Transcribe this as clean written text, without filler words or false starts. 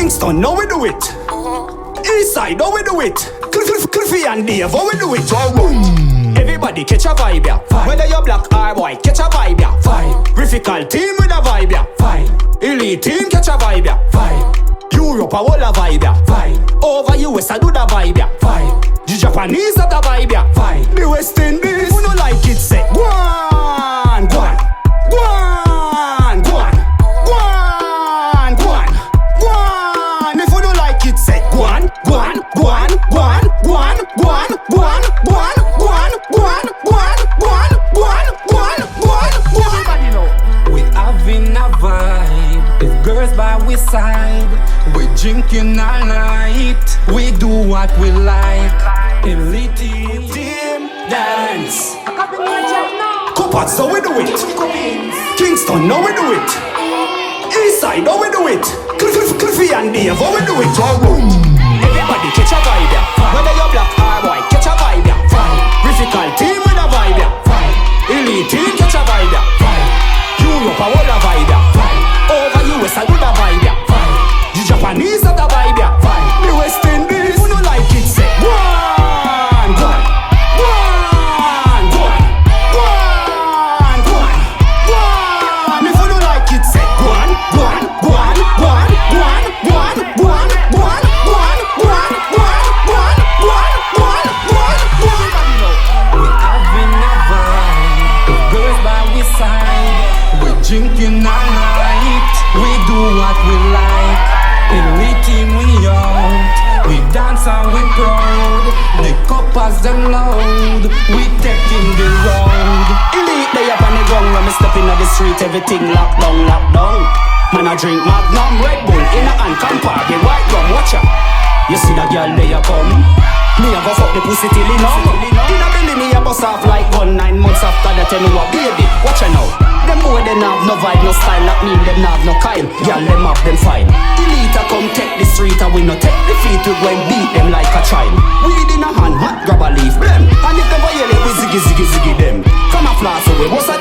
Kingston, now we do it. Eastside, how we do it? Cliffy and Dave, how we do it? Everybody catch a vibe, yeah. Whether you're black or white, catch a vibe, yeah. Graphical team with a vibe, yeah. Elite team catch a vibe, yeah. Europe a whole a vibe, yeah. Over US I do the vibe, yeah. The Japanese a the vibe, yeah. The West Indies, who no like it, say go on, go on, go on, go on, go on, go on, go on. If you don't like it, say go on, go on, go on, go on, go on, go on, go on, go on, go on, go on, go on, go on, go on, go on, go on, go on. Everybody know we having a vibe. If girls by we side, we drinking all night. We do what we like. Elite team dance. Coppers, how we do it? Kingston, how we do it? Eastside, how we do it? Cliffy and Dave, how we do it? Everybody catch a vibe, yeah. Whether you're black or white, catch a vibe, yeah. Graphical team with a vibe, yeah. Elite team catch a vibe, yeah. Europe a whole a vibe, yeah. Over US I do the vibe, yeah. The Japanese a the vibe, yeah. The West Indies, who no like it, say go on, go on, go on, go on, go on, go on, go on. If you no like it, say go on, go on, go on, go on, go on, go on, go on, go on, go on, go on, go on, go on, go on, go on, go on, go on. We having a vibe. If girls by we side, we drinking all night. We do what we like. Elite team we out. We dance and we proud. The coppers them loud. We taking the road. Elite they up on the ground when me step in the street. Everything locked down, locked down. Man I drink Magnum, Red Bull in a hand Campari, white rum, watch out. You see that girl they a come. Me a go fuck the pussy till it numb. In a belly me a bust off like gun. 9 months after that tell me what baby, watch out now. Them boy them have no vibe, no style. That mean them have no Kyle. Girl them have them fine. Elite a come take the street and we no take the feet. We go and beat them like a child. Weed in a hand, hot grab a leaf blem. And if them violate we ziggy ziggy ziggy them. Come a floss away, what's a